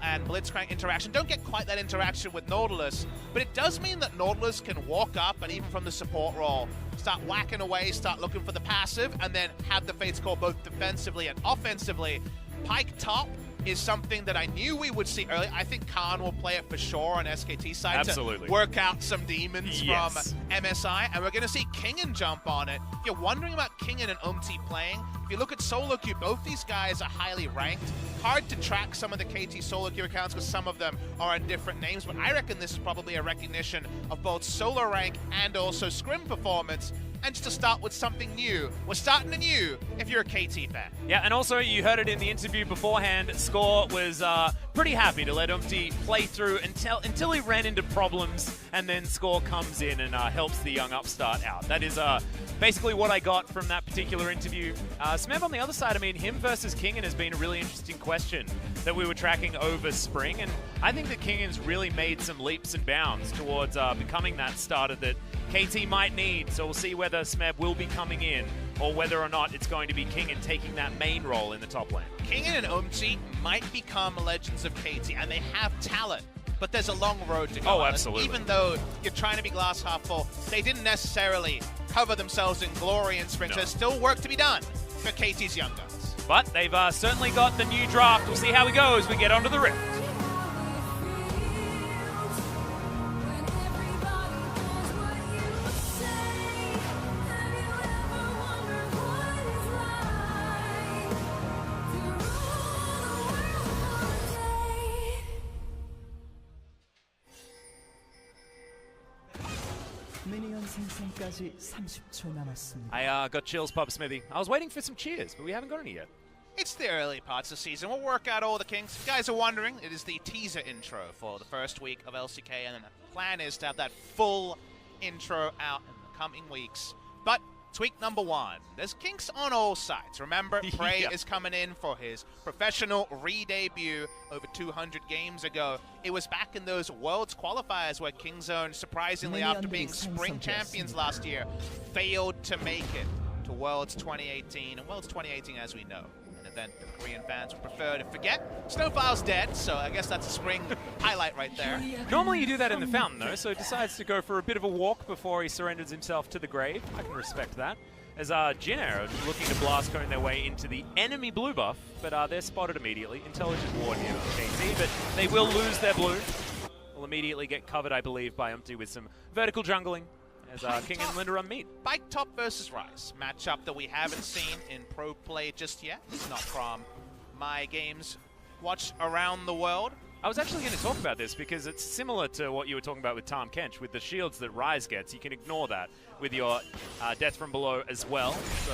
and Blitzcrank interaction. Don't get quite that interaction with Nautilus, but it does mean that Nautilus can walk up and even from the support role, start whacking away, start looking for the passive, and then have the Fates call both defensively and offensively. Pyke top is something that I knew we would see early. I think Khan will play it for sure on SKT side Absolutely. to work out some demons Yes. from MSI, and we're going to see Kingen jump on it. If you're wondering about Kingen and Umti playing, if you look at solo queue, both these guys are highly ranked. Hard to track some of the KT solo queue accounts because some of them are on different names, but I reckon this is probably a recognition of both solo rank and also scrim performance. And just to start with something new, we're starting anew if you're a KT fan. Yeah, and also you heard it in the interview beforehand, Score was pretty happy to let Umti play through until he ran into problems, and then Score comes in and helps the young upstart out. That is basically what I got from that particular interview. Smev on the other side, I mean, him versus Kingen has been a really interesting question that we were tracking over spring, and I think that Kingen's really made some leaps and bounds towards becoming that starter that KT might need, so we'll see whether Smev will be coming in or whether or not it's going to be Kingen taking that main role in the top lane. Kingen and Umti might become legends of KT, and they have talent, but there's a long road to go. Oh, absolutely. Even though you're trying to be glass half full, they didn't necessarily cover themselves in glory and sprint. No. There's still work to be done for KT's young guns. But they've certainly got the new draft. We'll see how we go as we get onto the Rift. I got chills, Papa Smithy. I was waiting for some cheers, but we haven't got any yet. It's the early parts of the season. We'll work out all the kinks. If you guys are wondering, it is the teaser intro for the first week of LCK, and the plan is to have that full intro out in the coming weeks. But tweak number one, there's kinks on all sides. Remember, Prey Yeah. is coming in for his professional re-debut over 200 games ago. It was back in those Worlds qualifiers where Kingzone, surprisingly after being spring champions last year, failed to make it to Worlds 2018. And Worlds 2018, as we know, an event that Korean fans would prefer to forget. Snowfile's dead, so I guess that's a spring highlight right there. Normally you do that in the fountain, though, so he decides to go for a bit of a walk before he surrenders himself to the grave. I can respect that. As Jin Air looking to blast cone their way into the enemy blue buff, but they're spotted immediately. Intelligent ward here on KT, but they will lose their blue. Will immediately get covered, I believe, by Umti with some vertical jungling as King and Linda run meet. Pyke top versus Ryze, matchup that we haven't seen in pro play just yet. It's not from my games watched around the world. I was actually going to talk about this because it's similar to what you were talking about with Tahm Kench. With the shields that Ryze gets, you can ignore that with your death from below as well. So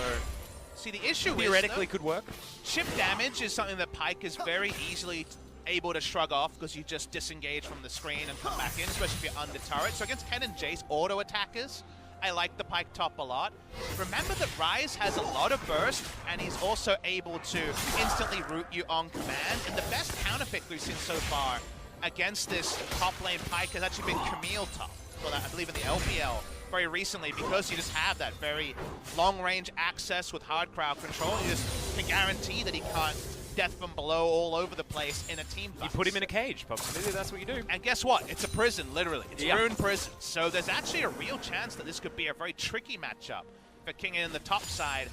see, the issue theoretically is, though, could work. chip damage is something that Pyke is very easily able to shrug off because you just disengage from the screen and come back in, especially if you're under turret. So against Ken and Jace auto attackers, I like the Pyke top a lot. Remember that Ryze has a lot of burst, and he's also able to instantly root you on command. And the best counter pick we've seen so far against this top lane Pyke has actually been Camille top. Well, I believe in the LPL very recently, because you just have that very long-range access with hard crowd control. You just can guarantee that he can't death from below all over the place in a team fight. You put him in a cage, Pop. Maybe that's what you do. And guess what? It's a prison, literally. It's Yep. Rune prison. So there's actually a real chance that this could be a very tricky matchup for King in the top side.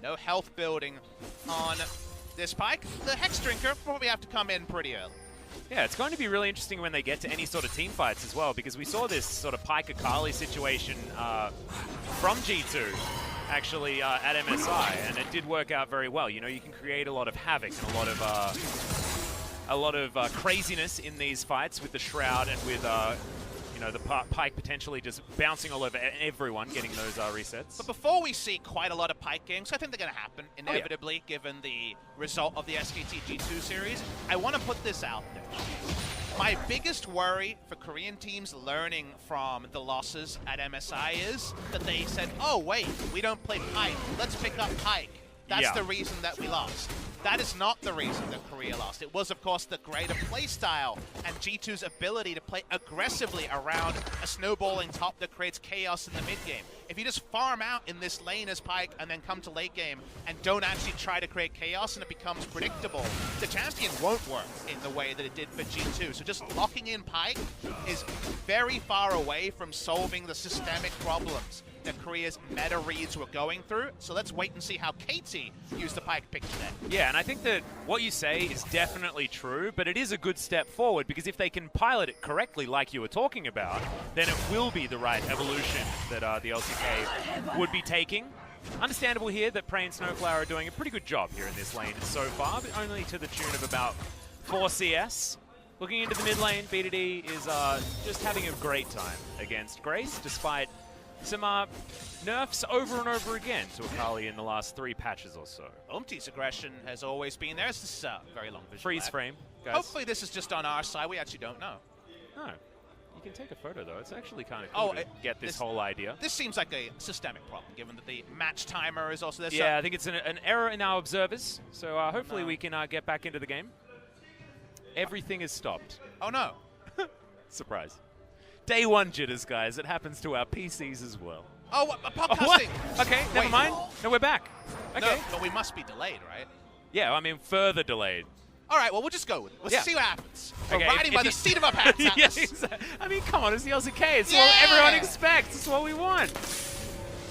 No health building on this Pyke. The Hex Drinker probably have to come in pretty early. Yeah, it's going to be really interesting when they get to any sort of team fights as well, because we saw this sort of Pyke Akali situation from G2 actually at MSI, and it did work out very well. You know, you can create a lot of havoc and a lot of craziness in these fights with the Shroud and with you know, the Pyke potentially just bouncing all over everyone, getting those resets. But before we see quite a lot of Pyke games, I think they're going to happen inevitably, given the result of the SKT G2 series. I want to put this out there. My biggest worry for Korean teams learning from the losses at MSI is that they said, oh wait, we don't play Pyke, let's pick up Pyke. That's the reason that we lost. That is not the reason that Korea lost. It was, of course, the greater playstyle and G2's ability to play aggressively around a snowballing top that creates chaos in the mid game. If you just farm out in this lane as Pyke and then come to late game and don't actually try to create chaos and it becomes predictable, the champion won't work in the way that it did for G2. So just locking in Pyke is very far away from solving the systemic problems that Korea's meta reads were going through. So let's wait and see how Katie used the Pyke pick today. Yeah, and I think that what you say is definitely true, but it is a good step forward because if they can pilot it correctly like you were talking about, then it will be the right evolution that the LCK would be taking. Understandable here that Prey and Snowflower are doing a pretty good job here in this lane so far, but only to the tune of about 4 CS. Looking into the mid lane, B2D is just having a great time against Grace, despite some nerfs over and over again to Akali in the last 3 patches or so. Umti's aggression has always been there. This is a very long visual. Freeze frame, guys. Hopefully this is just on our side. We actually don't know. No. You can take a photo, though. It's actually kind of cool to get this whole idea. This seems like a systemic problem, given that the match timer is also there. Yeah, I think it's an error in our observers. So hopefully we can get back into the game. Everything is stopped. Oh, no. Surprise. Day 1 jitters, guys. It happens to our PCs as well. Oh, what? Podcasting. What? Okay, never mind. No, we're back. Okay. No, but we must be delayed, right? Yeah, I mean, further delayed. All right, well, we'll just go with it. Let's see what happens. Okay, We're riding by the seat of our pants, Atlas. Exactly. I mean, come on, it's the LCK. It's what everyone expects. It's what we want.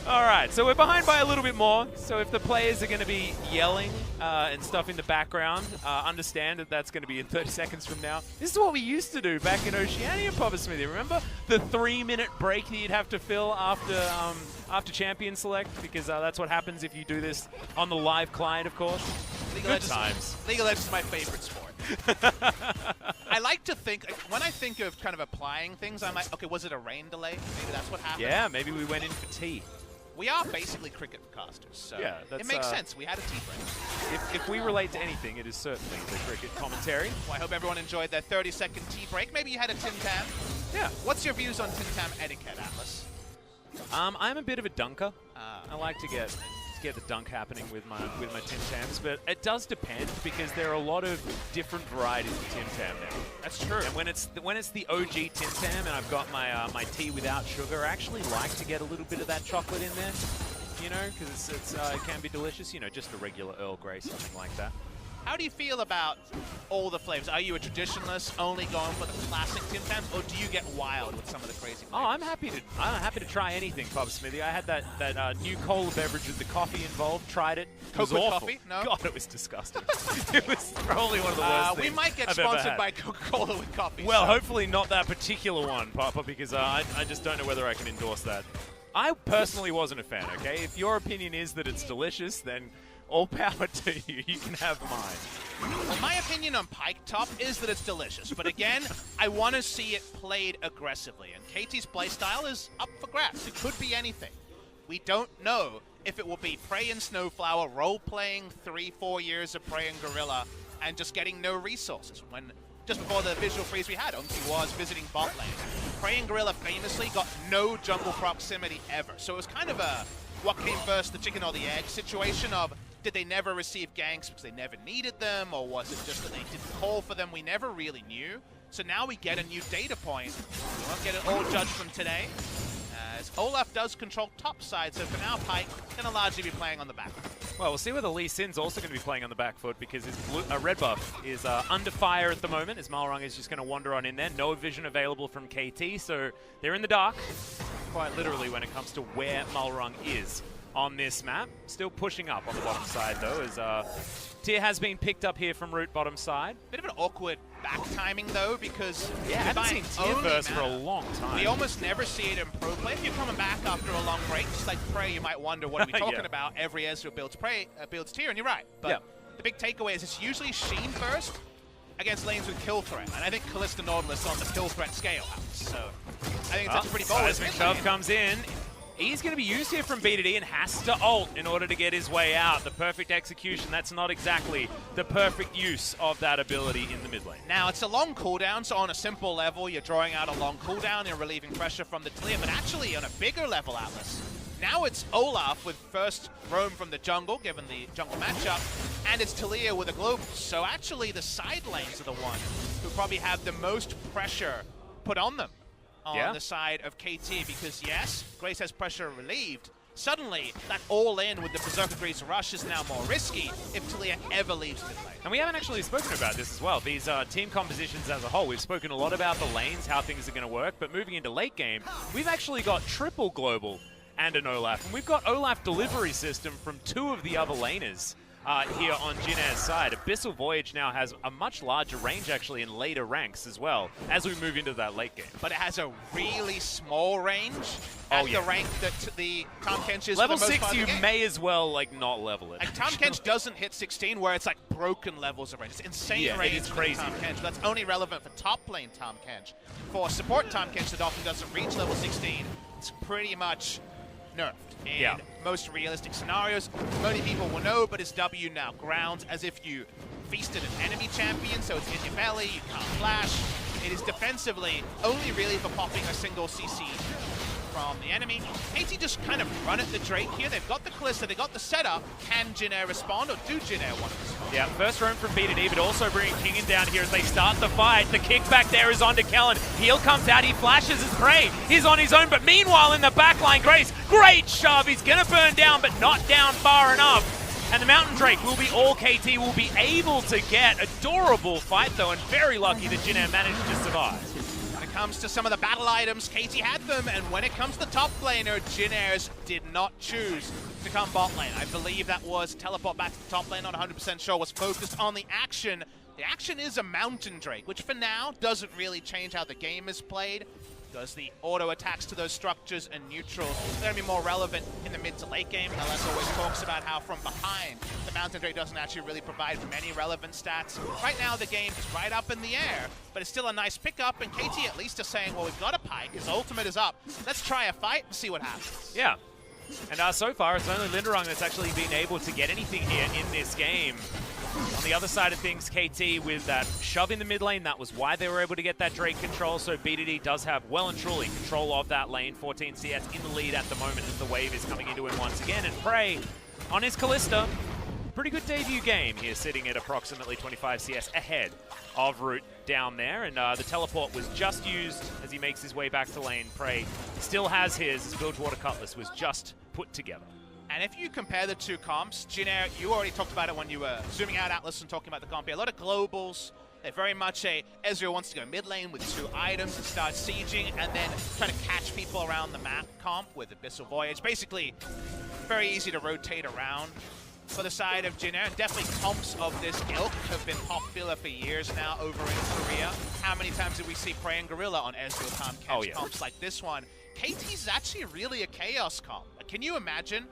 All right, so we're behind by a little bit more. So if the players are going to be yelling and stuff in the background, understand that that's going to be in 30 seconds from now. This is what we used to do back in Oceania, Papa Smithy. Remember the 3-minute break that you'd have to fill after Champion Select? Because that's what happens if you do this on the live client, of course. League of Legends is my favorite sport. I like to think, when I think of kind of applying things, I'm like, okay, was it a rain delay? Maybe that's what happened. Yeah, maybe we went in for tea. We are basically cricket casters, so yeah, it makes sense. We had a tea break. If we relate to anything, it is certainly the cricket commentary. Well, I hope everyone enjoyed their 30-second tea break. Maybe you had a Tim Tam. Yeah. What's your views on Tim Tam etiquette, Atlas? I'm a bit of a dunker. I like to get the dunk happening with my Tim Tams, but it does depend because there are a lot of different varieties of Tim Tam now. That's true. And when it's the OG Tim Tam and I've got my tea without sugar, I actually like to get a little bit of that chocolate in there, you know, because it can be delicious. You know, just a regular Earl Grey, something like that. How do you feel about all the flavors? Are you a traditionalist, only going for the classic Tim Tams, or do you get wild with some of the crazy flavors? Oh, I'm happy to try anything, Papa Smithy. I had that new cola beverage with the coffee involved. Tried it. It was awful. Coffee? No. God, it was disgusting. It was probably one of the worst things we might get I've sponsored by Coca-Cola with coffee. Well, hopefully not that particular one, Papa, because I just don't know whether I can endorse that. I personally wasn't a fan. Okay, if your opinion is that it's delicious, then all power to you. You can have mine. Well, my opinion on Pyke Top is that it's delicious. But again, I want to see it played aggressively. And Katie's playstyle is up for grabs. It could be anything. We don't know if it will be Prey and Snowflower role-playing 3-4 years of Prey and Gorilla and just getting no resources. When just before the visual freeze we had, Umti was visiting bot lane. Prey and Gorilla famously got no jungle proximity ever. So it was kind of a what came first, the chicken or the egg situation of did they never receive ganks because they never needed them, or was it just that they didn't call for them? We never really knew. So now we get a new data point. We won't get it all judged from today, as Olaf does control top side, so for now Pyke going to largely be playing on the back foot. Well, we'll see whether Lee Sin's also going to be playing on the back foot because his red buff is under fire at the moment, as Malrung is just going to wander on in there. No vision available from KT, so they're in the dark, quite literally, when it comes to where Malrung is on this map. Still pushing up on the bottom side, though, as Tyr has been picked up here from root bottom side. Bit of an awkward back timing, though, because I haven't seen Tyr burst for a long time. We almost never see it in pro play. If you're coming back after a long break, just like Prey, you might wonder, what are we talking about? Every Ezreal builds Tyr, and you're right. But the big takeaway is it's usually Sheen first against lanes with kill threat, and I think Kalista Nautilus on the kill threat scale. So I think it's pretty bold. Seismic Shove comes in. He's going to be used here from B2D and has to ult in order to get his way out. The perfect execution. That's not exactly the perfect use of that ability in the mid lane. Now, it's a long cooldown, so on a simple level, you're drawing out a long cooldown, you're relieving pressure from the clear, but actually on a bigger level, Atlas, Now it's Olaf with first roam from the jungle, given the jungle matchup, and it's Talia with a global. So actually the side lanes are the one who probably have the most pressure put on them on the side of KT, because yes, Grace has pressure relieved. Suddenly, that all-in with the Berserker Grease rush is now more risky if Talia ever leaves mid lane. And we haven't actually spoken about this as well. These team compositions as a whole, we've spoken a lot about the lanes, how things are going to work, but moving into late game, we've actually got triple global and an Olaf. And we've got Olaf delivery system from 2 of the other laners here on Jin Air's side. Abyssal Voyage now has a much larger range actually in later ranks as well as we move into that late game. But it has a really small range at the rank that the Tahm Kench is. Level for the most 6, part you of the game. may as well like not level it. Like Tahm Kench doesn't hit 16 where it's like broken levels of range. It's insane range. It is crazy. Tahm Kench. That's only relevant for top lane Tahm Kench. For support Tahm Kench that often doesn't reach level 16, it's pretty much nerfed in most realistic scenarios. Many people will know, but his W now grounds as if you feasted an enemy champion, so it's in your belly, you can't flash. It is defensively only really for popping a single CC from the enemy. KT just kind of run at the Drake here. They've got the Kalista, they got the setup. Can Jin Air respond, or do Jin Air want to respond? Yeah, first roam from B2D, but also bringing Kingen down here as they start the fight. The kickback there is onto Kellen. Heal comes out, he flashes his prey. He's on his own, but meanwhile in the backline, Grace, great shove. He's gonna burn down, but not down far enough. And the Mountain Drake will be all KT will be able to get. Adorable fight though, and very lucky that Jin Air managed to survive. Comes to some of the battle items, KT had them, and when it comes to top laner, Jin Airs did not choose to come bot lane. I believe that was teleport back to the top lane, not 100% sure, was focused on the action. The action is a Mountain Drake, which for now doesn't really change how the game is played, because the auto attacks to those structures and neutrals are going to be more relevant in the mid to late game. LS always talks about how from behind, the Mountain Drake doesn't actually really provide many relevant stats. Right now the game is right up in the air, but it's still a nice pickup, and KT at least is saying, well, we've got a Pyke, his ultimate is up. Let's try a fight and see what happens. Yeah. And so far, it's only Linderung that's actually been able to get anything here in this game. On the other side of things, KT with that shove in the mid lane, that was why they were able to get that Drake control, so B2D does have well and truly control of that lane. 14 CS in the lead at the moment as the wave is coming into him once again, and Prey on his Kalista. Pretty good debut game here, sitting at approximately 25 CS ahead of Root down there, and the teleport was just used as he makes his way back to lane. Prey still has his Bilgewater Cutlass was just put together. And if you compare the two comps, Jin Air, you already talked about it when you were zooming out Atlas and talking about the comp here. A lot of globals. They're very much a Ezreal wants to go mid lane with 2 items and start sieging, and then trying to catch people around the map comp with Abyssal Voyage. Basically, very easy to rotate around. For the side of Jin Air, definitely comps of this ilk have been popular for years now over in Korea. How many times did we see Prey and Gorilla on Ezreal Tahm Kench comps like this one? KT's actually really a chaos comp. Can you imagine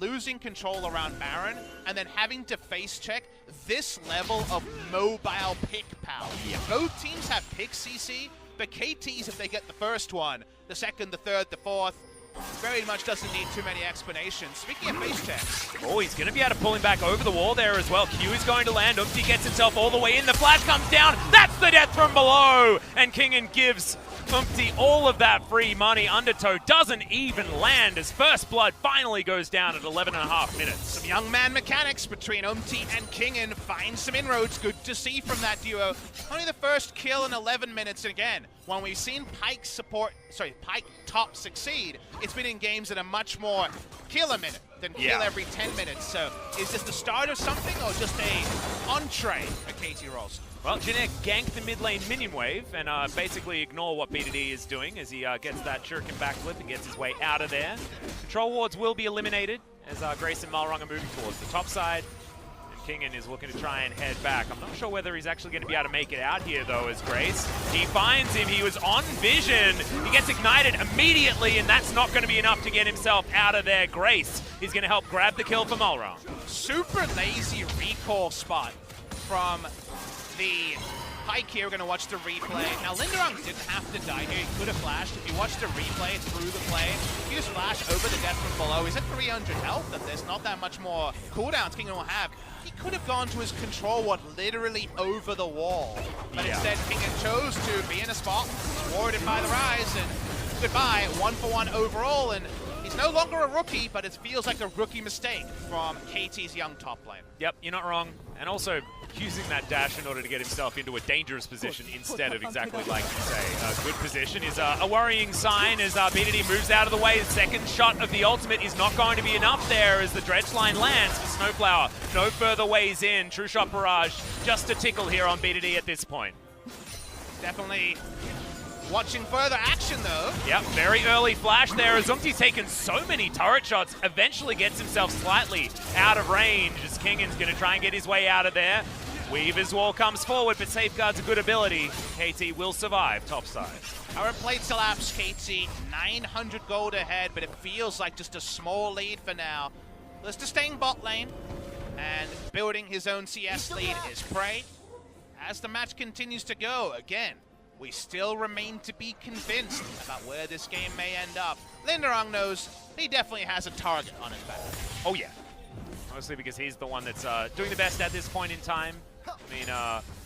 losing control around Baron and then having to face check this level of mobile pick power? Both teams have pick CC, but KT's, if they get the first one, the second, the third, the fourth, very much doesn't need too many explanations. Speaking of face checks. Oh, he's going to be able to pull him back over the wall there as well. Q is going to land. Umpty gets himself all the way in. The flash comes down. That's the death from below. And Kingen gives Umpty all of that free money. Undertow doesn't even land as First Blood finally goes down at 11.5 minutes. Some young man mechanics between Umpty and Kingen find some inroads. Good to see from that duo. Only the first kill in 11 minutes. And again, when we've seen Pyke top succeed, it's been in games that are much more kill a minute than kill every 10 minutes. So is this the start of something, or just a entree for KT Rolster? Well, Jin Air gank the mid lane minion wave and basically ignore what B2D is doing as he gets that shuriken backflip and gets his way out of there. Control wards will be eliminated as Grace and Malrung are moving towards the top side. Kingen is looking to try and head back. I'm not sure whether he's actually going to be able to make it out here, though, as Grace. He finds him. He was on vision. He gets ignited immediately, and that's not going to be enough to get himself out of there. Grace is going to help grab the kill for Malrung. Super lazy recall spot from the Pyke here. We're going to watch the replay. Now, Linderung didn't have to die here. He could have flashed. If you watch the replay through the play, he just flashed over the death from below. He's at 300 health, and there's not that much more cooldowns Kingen will have. He could have gone to his control ward literally over the wall. But instead, Kingen chose to be in a spot, warded by the Rise, and goodbye, 1-for-1 overall. And He's no longer a rookie, but it feels like a rookie mistake from KT's young top lane. Yep, you're not wrong. And also using that dash in order to get himself into a dangerous position instead of exactly like you say. A good position is a worrying sign as BDD moves out of the way. The second shot of the ultimate is not going to be enough there as the dredge line lands for Snowflower. No further ways in. True shot barrage just a tickle here on BDD at this point. Definitely watching further action, though. Yep, very early flash there. Azumti's taken so many turret shots, eventually gets himself slightly out of range as Kingan's going to try and get his way out of there. Weaver's wall comes forward, but safeguards a good ability. KT will survive topside. Current plate collapse, KT 900 gold ahead, but it feels like just a small lead for now. Let's just staying bot lane and building his own CS lead is Prey. As the match continues to go, again, we still remain to be convinced about where this game may end up. Linderung knows he definitely has a target on his back. Oh yeah, mostly because he's the one that's doing the best at this point in time. I mean,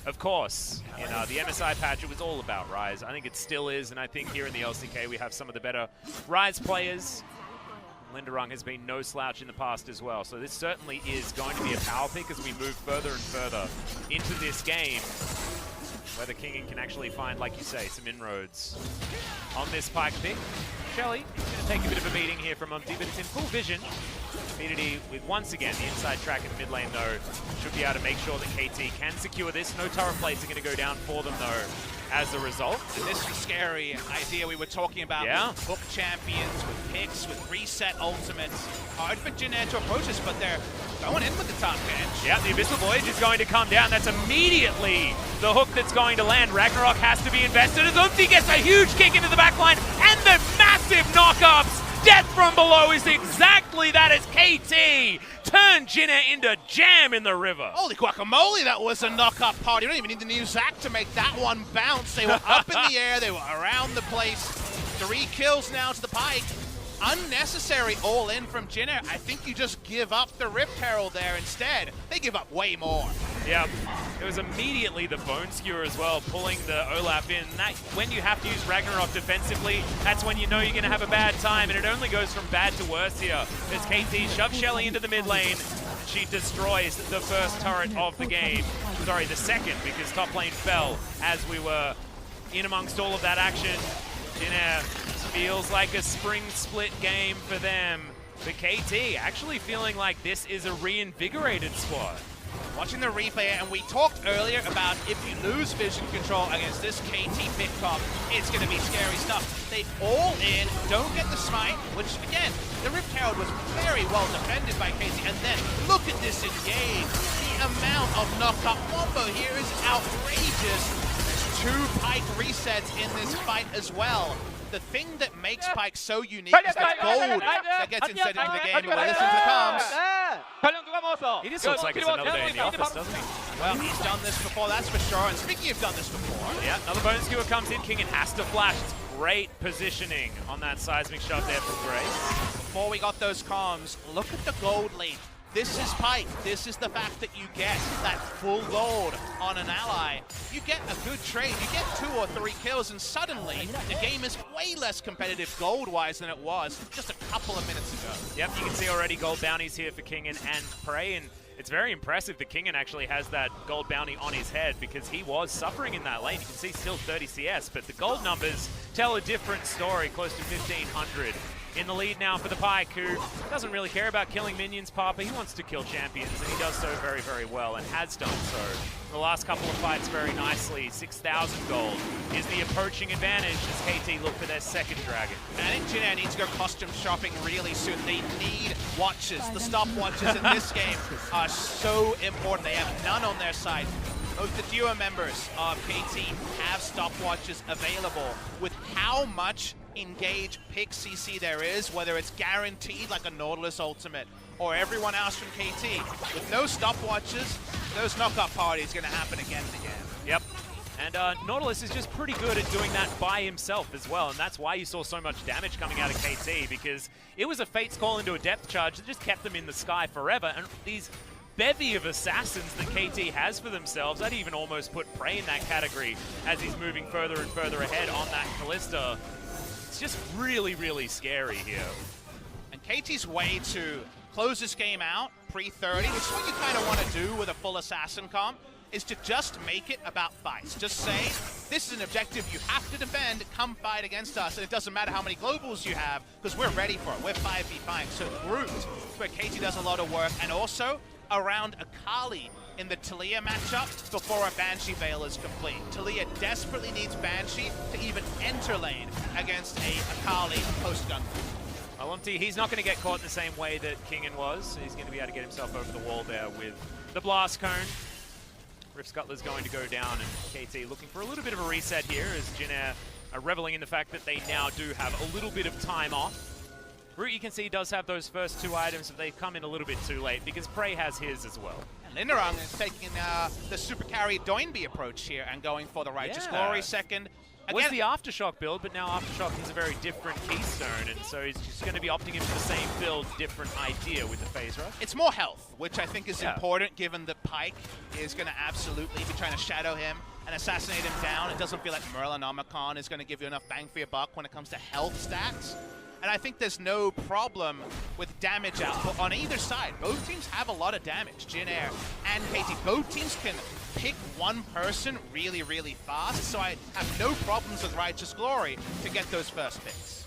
of course, in the MSI patch, it was all about Ryze. I think it still is, and I think here in the LCK, we have some of the better Ryze players. Linderung has been no slouch in the past as well, so this certainly is going to be a power pick as we move further and further into this game. Whether Kingan can actually find, like you say, some inroads on this Pyke pick. Shelly is going to take a bit of a beating here from Umti, but it's in full vision. BDD with, once again, the inside track in the mid lane, though, should be able to make sure that KT can secure this. No turret plates are going to go down for them, though, as a result. And this is a scary idea we were talking about. Yeah. With book champions, with picks, with reset ultimates. Hard for Jin Air to approach this, but they're going in with the top bench. Yeah, the Abyssal Voyage is going to come down. That's immediately the hook that's going to land. Ragnarok has to be invested as Umti gets a huge kick into the backline, and the massive knockups. Death from below is exactly that as KT turned Jinna into jam in the river. Holy guacamole, that was a knock-up party. You don't even need the new Zac to make that one bounce. They were up in the air, they were around the place. 3 kills now to the Pyke. Unnecessary all-in from Jinna. I think you just give up the Rift Herald there instead. They give up way more. Yep. It was immediately the Bone Skewer as well, pulling the Olaf in. That, when you have to use Ragnarok defensively, that's when you know you're going to have a bad time, and it only goes from bad to worse here. As KT shoves Shelly into the mid lane, she destroys the first turret of the game. Sorry, the second, because top lane fell as we were in amongst all of that action. Jin feels like a spring split game for them. But KT actually feeling like this is a reinvigorated squad. Watching the replay, and we talked earlier about if you lose vision control against this KT pick top, it's going to be scary stuff. They all in, don't get the smite, which again, the Rift Herald was very well defended by KT, and then look at this engage. The amount of knock-up combo here is outrageous. There's 2 Pyke resets in this fight as well. The thing that makes Pyke so unique is that gold that gets inserted into the game. We'll listen to the comms. He just looks like it's another day in the office, doesn't he? Well, he's done this before, that's for sure. And speaking of done this before, yeah, another Bone Skewer comes in. Kingan has to flash. It's great positioning on that seismic shot there from Grace. Before we got those comms, look at the gold lead. This is Pyke. This is the fact that you get that full gold on an ally. You get a good trade. You get 2 or 3 kills, and suddenly the game is way less competitive gold-wise than it was just a couple of minutes ago. Yep, you can see already gold bounties here for Kingan and Prey, and it's very impressive that Kingan actually has that gold bounty on his head because he was suffering in that lane. You can see still 30 CS, but the gold numbers tell a different story, close to 1,500. In the lead now for the Pyke, who doesn't really care about killing minions, Papa. He wants to kill champions, and he does so very, very well, and has done so. The last couple of fights very nicely. 6,000 gold is the approaching advantage as KT look for their second dragon. And I think Jin Air needs to go costume shopping really soon. They need watches. The stopwatches in this game are so important. They have none on their side. Both the duo members of KT have stopwatches available. With how much engage pick CC there is, whether it's guaranteed like a Nautilus ultimate or everyone else from KT, with no stopwatches, those knockup parties going to happen again and again. Yep. And Nautilus is just pretty good at doing that by himself as well, and that's why you saw so much damage coming out of KT, because it was a Fate's Call into a depth charge that just kept them in the sky forever, and these bevy of assassins that KT has for themselves, I'd even almost put Prey in that category as he's moving further and further ahead on that Callista. It's just really, really scary here. KT's way to close this game out pre-30, which is what you kind of want to do with a full assassin comp, is to just make it about fights. Just say, this is an objective you have to defend, come fight against us, and it doesn't matter how many globals you have, because we're ready for it. We're 5v5. So grouped, where KT does a lot of work, and also around Akali in the Taliyah matchup before a Banshee Veil is complete. Taliyah desperately needs Banshee to even enter lane against a Akali post-gun. Well, he's not going to get caught the same way that Kingen was. He's going to be able to get himself over the wall there with the Blast Cone. Rift Scuttler's going to go down, and KT looking for a little bit of a reset here as Jin Air are reveling in the fact that they now do have a little bit of time off. Root, you can see, does have those first 2 items, but they've come in a little bit too late because Prey has his as well. And Linderung is taking the super carry Doinby approach here and going for the Righteous Glory second. Again, was the Aftershock build, but now Aftershock is a very different keystone, and so he's just going to be opting into the same build, different idea with the phase rush. It's more health, which I think is important given that Pyke is going to absolutely be trying to shadow him and assassinate him down. It doesn't feel like Merlinomicon is going to give you enough bang for your buck when it comes to health stats. And I think there's no problem with damage output on either side. Both teams have a lot of damage, Jin Air and KT. Both teams can pick one person really, really fast, so I have no problems with Righteous Glory to get those first picks.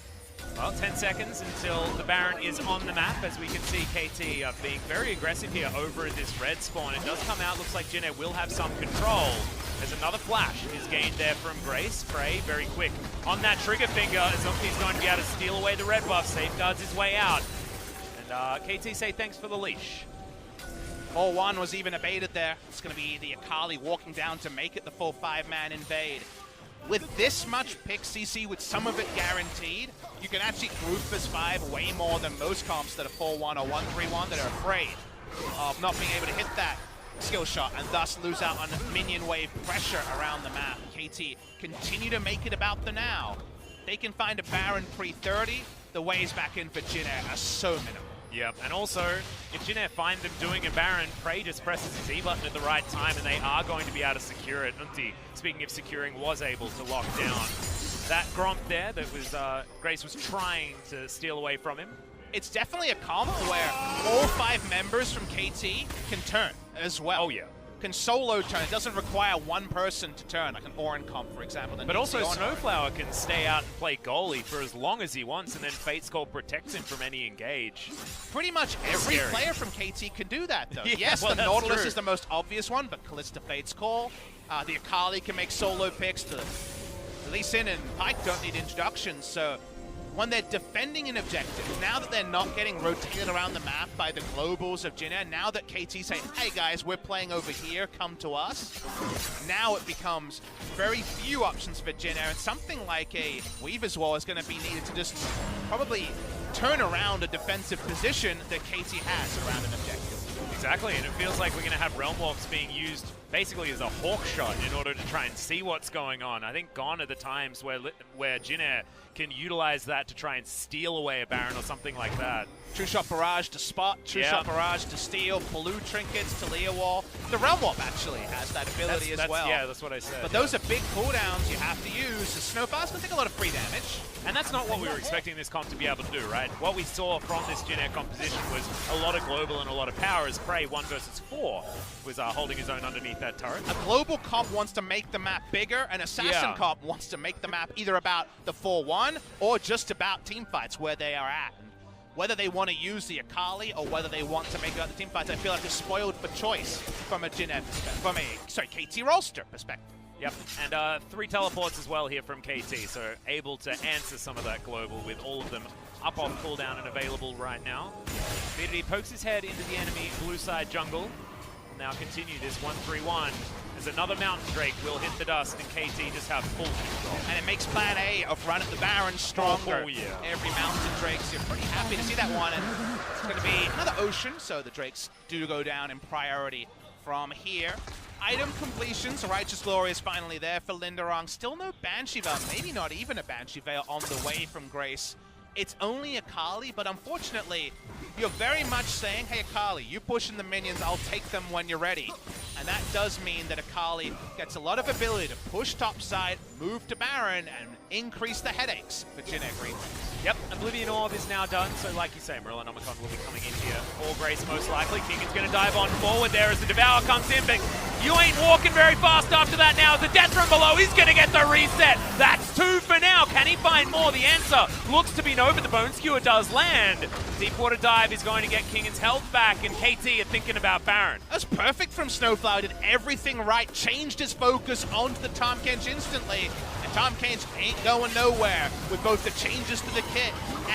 Well, 10 seconds until the Baron is on the map. As we can see, KT being very aggressive here over this red spawn. It does come out, looks like Jin Air will have some control. There's another flash is gained there from Grace. Prey very quick on that trigger finger as he's going to be able to steal away the red buff, safeguards his way out. And KT say thanks for the leash. 4-1 was even abated there. It's going to be the Akali walking down to make it the full 5-man invade. With this much pick CC, with some of it guaranteed, you can actually group as 5 way more than most comps that are 4-1 or 1-3-1 that are afraid of not being able to hit that skill shot and thus lose out on minion wave pressure around the map. KT continue to make it about the now. They can find a Baron pre-30. The ways back in for Jin Air are so minimal. Yep, and also, if Jin Air find them doing a Baron, Prey just presses his E button at the right time and they are going to be able to secure it. Unti, speaking of securing, was able to lock down that Gromp there that was Grace was trying to steal away from him. It's definitely a comp where all 5 members from KT can turn as well. Oh yeah. Can solo turn. It doesn't require one person to turn, like an Orin comp, for example. But also Snowflower can stay out and play goalie for as long as he wants, and then Fate's Call protects him from any engage. Pretty much every player from KT can do that, though. Yeah, yes, well, the Nautilus true. is the most obvious one, but Callista Fate's Call. The Akali can make solo picks. The Lee Sin and Pyke don't need introductions, so when they're defending an objective, now that they're not getting rotated around the map by the globals of Jin Air, now that KT say, hey guys, we're playing over here, come to us, now it becomes very few options for Jin Air, and something like a Weaver's Wall is going to be needed to just probably turn around a defensive position that KT has around an objective. Exactly, and it feels like we're going to have Realm Walks being used basically as a hawk shot in order to try and see what's going on. I think gone are the times where Jin Air can utilize that to try and steal away a Baron or something like that. True Shot Barrage to spot, True Shot Barrage to steal, blue trinkets, Taliyah Wall. The Realm Warp actually has that ability as well. Yeah, that's what I said. But those are big cooldowns you have to use. The Snowfall's going to take a lot of free damage. And that's not what we were expecting this comp to be able to do, right? What we saw from this Jin Air composition was a lot of global and a lot of power as Prey 1 versus 4 was holding his own underneath that turret. A global comp wants to make the map bigger, and Assassin comp wants to make the map either about the 4-1 or just about teamfights where they are at. And whether they want to use the Akali or whether they want to make it out the teamfights, I feel like it's spoiled for choice from a Jin Air perspective, from a KT Rolster perspective. Yep, and 3 teleports as well here from KT, so able to answer some of that global with all of them up off cooldown and available right now. BDD pokes his head into the enemy blue side jungle. Will now continue this 1-3-1 as another Mountain Drake will hit the dust and KT just have full control. And it makes plan A of run at the Baron stronger. Oh yeah. Every Mountain Drake, so you're pretty happy to see that one. And it's going to be another Ocean, so the Drakes do go down in priority from here. Item completions, Righteous Glory is finally there for Linderung. Still no Banshee Veil, maybe not even a Banshee Veil on the way from Grace. it's only Akali, but unfortunately, you're very much saying, hey Akali, you push in the minions, I'll take them when you're ready. And that does mean that Akali gets a lot of ability to push topside, move to Baron, and increase the headaches for JAG Greenwings. Yep, Oblivion Orb is now done, so like you say, Merilanomicon will be coming in here. Or Grace most likely. King is going to dive on forward there as the Devour comes in, but you ain't walking very fast after that now. The death from below, he's going to get the reset. That's 2 for now. Can he find more? The answer looks to be no, but the Bone Skewer does land. Deepwater Dive is going to get Kingan's health back, and KT are thinking about Baron. That's perfect from Snowflower, did everything right, changed his focus onto the Tahm Kench instantly, and Tahm Kench ain't going nowhere with both the changes to the kit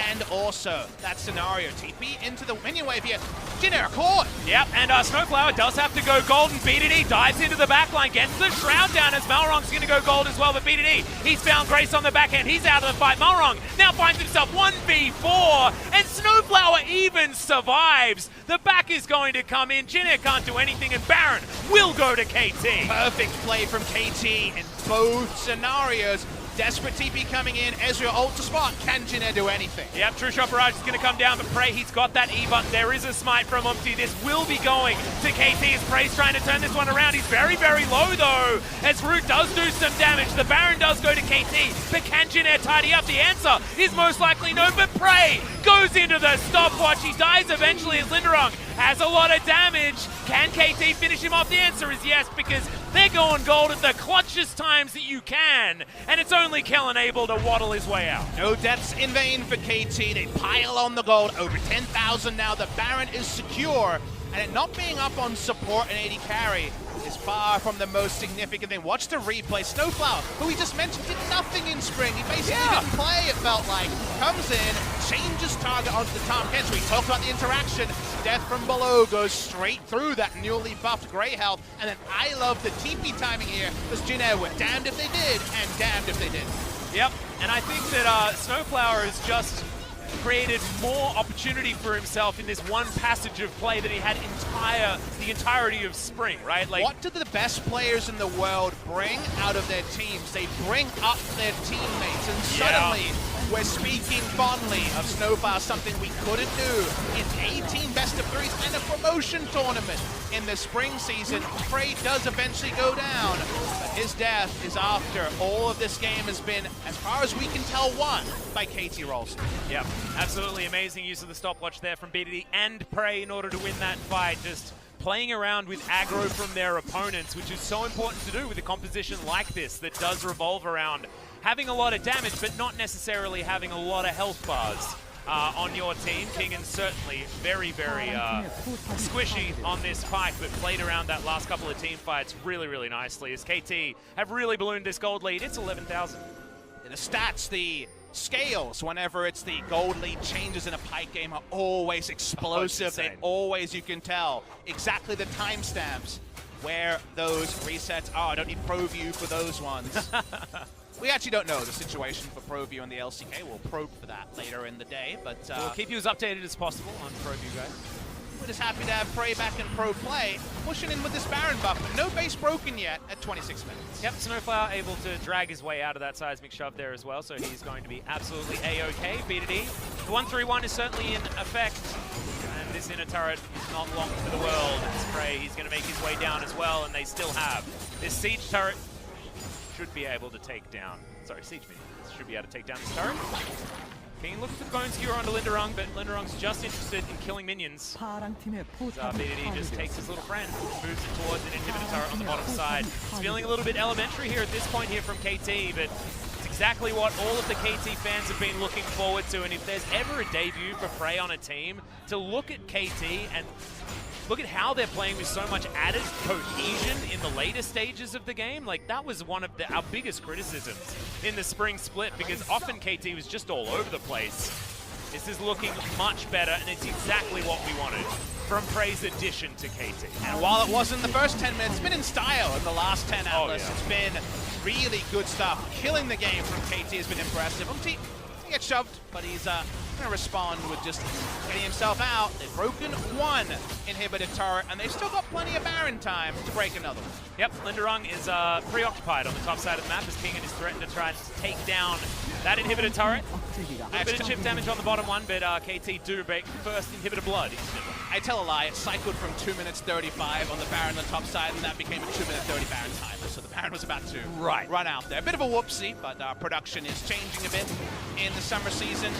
and also that scenario. TP into the minion wave here, JAG caught! Yep, and Snowflower does have to go gold, and BDD dives into the backline, gets the Shroud down as Malrong's going to go gold as well, but BDD, he's found Grace on the backhand, he's out of the fight. Malrong now finds himself 1v4, and Snowflower even survives. The back is going to come in, JAG can't do anything, and Baron will go to KT. Perfect play from KT in both scenarios. Desperate TP coming in, Ezreal ult to spot. Can JAG do anything? Yep, True Shot Barrage is going to come down, but Prey, he's got that E button. There is a smite from Umpty. This will be going to KT as Prey's trying to turn this one around. He's very, very low though, as Root does do some damage. The Baron does go to KT, but can JAG tidy up? The answer is most likely no, but Prey goes into the stopwatch. He dies eventually as Linderung has a lot of damage. Can KT finish him off? The answer is yes, because they're going gold at the clutchest times that you can, and it's only Kellen able to waddle his way out. No deaths in vain for KT. They pile on the gold, over 10,000 now. The Baron is secure, and it not being up on support and AD carry is far from the most significant thing. Watch the replay. Snowflower, who we just mentioned, did nothing in spring. He basically didn't play, it felt like. Comes in, changes target onto the Tahm Kench. We talked about the interaction. Death from below goes straight through that newly buffed Grey health. And then I love the TP timing here, because JAG were damned if they did, and damned if they didn't. Yep, and I think that Snowflower has just created more opportunity for himself in this one passage of play that he had the entirety of spring, right? Like, what do the best players in the world bring out of their teams? They bring up their teammates, and suddenly we're speaking fondly of Snowflower, something we couldn't do in 18 best of threes and a promotion tournament in the spring season. Prey does eventually go down, but his death is after all of this game has been, as far as we can tell, won by KT Rolster. Yep, absolutely amazing use of the stopwatch there from BDD and Prey in order to win that fight. Just playing around with aggro from their opponents, which is so important to do with a composition like this that does revolve around having a lot of damage, but not necessarily having a lot of health bars on your team. Kingan certainly very, very squishy on this fight, but played around that last couple of team fights really, really nicely, as KT have really ballooned this gold lead. It's 11,000. The stats, the scales, whenever it's the gold lead changes in a Pyke game, are always explosive. They always, you can tell exactly the timestamps where those resets are. I don't need ProView for those ones. We actually don't know the situation for ProView and the LCK. We'll probe for that later in the day, but we'll keep you as updated as possible on ProView, guys. We're just happy to have Prey back in pro play, pushing in with this Baron buff, but no base broken yet at 26 minutes. Yep, Snowflower able to drag his way out of that seismic shove there as well, so he's going to be absolutely A-OK. BDD, the 1-3-1 is certainly in effect, and this inner turret is not long for the world. It's Prey, he's going to make his way down as well, and they still have this siege turret. Should be able to take down, siege minions should be able to take down this turret. King looks for the Bone Skewer onto Linderung, but Linderung's just interested in killing minions. BDD just takes his little friend, moves it towards an inhibitor turret on the bottom side. It's feeling a little bit elementary here at this point here from KT, but it's exactly what all of the KT fans have been looking forward to, and if there's ever a debut for Prey on a team, to look at KT and look at how they're playing with so much added cohesion in the later stages of the game. Like, that was one of our biggest criticisms in the spring split, because often KT was just all over the place. This is looking much better, and it's exactly what we wanted from Prey's addition to KT. And while it wasn't the first 10 minutes, it's been in style in the last 10 Atlas. Oh, yeah. It's been really good stuff. Killing the game from KT has been impressive. get shoved, but he's going to respond with just getting himself out. They've broken one inhibitor turret, and they've still got plenty of Baron time to break another one. Yep, Linderung is preoccupied on the top side of the map as Kingen is threatened to try and take down that inhibitor turret. A bit of chip damage on the bottom one, but KT do break first inhibitor blood. I tell a lie, it cycled from 2 minutes 35 on the Baron on the top side, and that became a 2 minute 30 Baron timer, so the Baron was about to run out there. A bit of a whoopsie, but production is changing a bit in the summer season.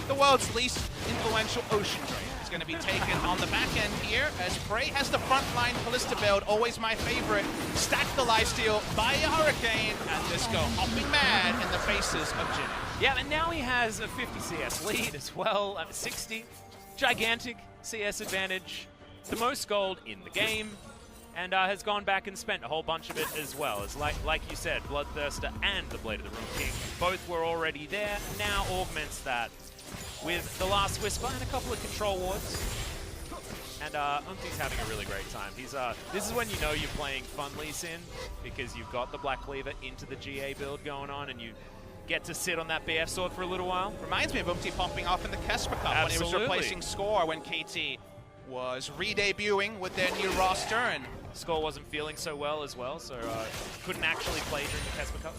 The world's least influential Ocean Drain is going to be taken on the back end here, as Prey has the frontline Ballista build, always my favorite. Stack the lifesteal by a Hurricane, and just go hopping mad in the faces of Jin. Yeah, and now he has a 50 CS lead as well, 60. Gigantic CS advantage, the most gold in the game, and has gone back and spent a whole bunch of it as well. As like you said, Bloodthirster and the Blade of the Rune King both were already there, now augments that with the Last Whisper and a couple of control wards. And Umti's having a really great time. He's this is when you know you're playing fun Lee Sin, because you've got the Black Cleaver into the GA build going on, and you get to sit on that BF sword for a little while. Reminds me of Umti popping off in the Kesper Cup when he was replacing Score when KT was re-debuting with their new roster, and Score wasn't feeling so well as well, so couldn't actually play during the Kesper Cup.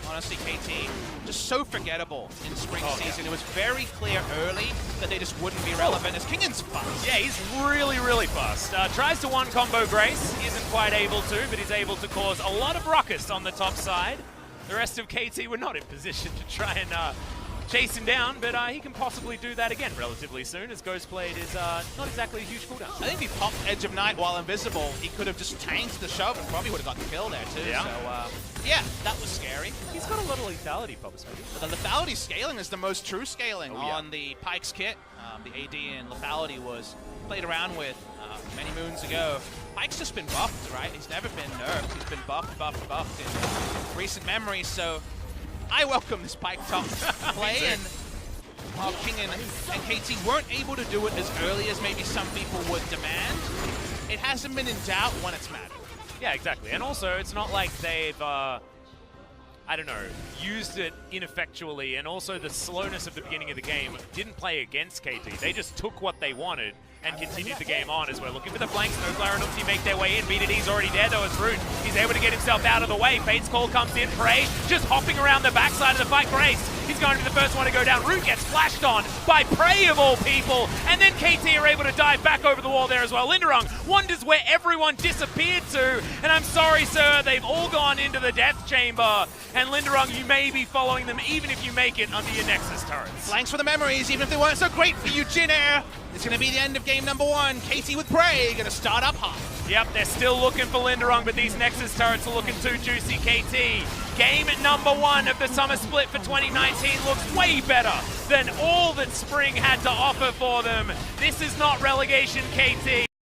Honestly, KT, just so forgettable in spring season. It was very clear early that they just wouldn't be relevant, as Kingen's fast. Yeah, he's really, really fast. Tries to one combo Grace, isn't quite able to, but he's able to cause a lot of ruckus on the top side. The rest of KT were not in position to try and chase him down, but he can possibly do that again relatively soon, as Ghostblade is not exactly a huge cooldown. I think if he popped Edge of Night while invisible, he could have just tanked the shove and probably would have gotten the kill there too. Yeah. So, yeah, that was scary. He's got a lot of lethality, Pubs, maybe. But the lethality scaling is the most true scaling on the Pyke's kit. The AD and lethality was played around with many moons ago. Pyke's just been buffed, right? He's never been nerfed. He's been buffed in recent memory, so I welcome this Pyke top play, and while Kingen and KT weren't able to do it as early as maybe some people would demand, it hasn't been in doubt when it's mattered. Yeah, exactly. And also, it's not like they've, I don't know, used it ineffectually, and also the slowness of the beginning of the game didn't play against KT. They just took what they wanted and continued the game on as we're looking for the flanks. Snowflower and Umti make their way in. BDD's already there though as Root. He's able to get himself out of the way. Fate's Call comes in. Prey just hopping around the backside of the fight. Grace, he's going to be the first one to go down. Root gets flashed on by Prey of all people. And then KT are able to dive back over the wall there as well. Linderung wonders where everyone disappeared to. And I'm sorry, sir, they've all gone into the death chamber. And Linderung, you may be following them even if you make it under your Nexus turrets. Flanks for the memories, even if they weren't so great for you, Jin Air. It's going to be the end of game number one. KT with Prey going to start up hot. Yep, they're still looking for Linderung, but these Nexus turrets are looking too juicy. KT, game number one of the summer split for 2019 looks way better than all that spring had to offer for them. This is not relegation, KT.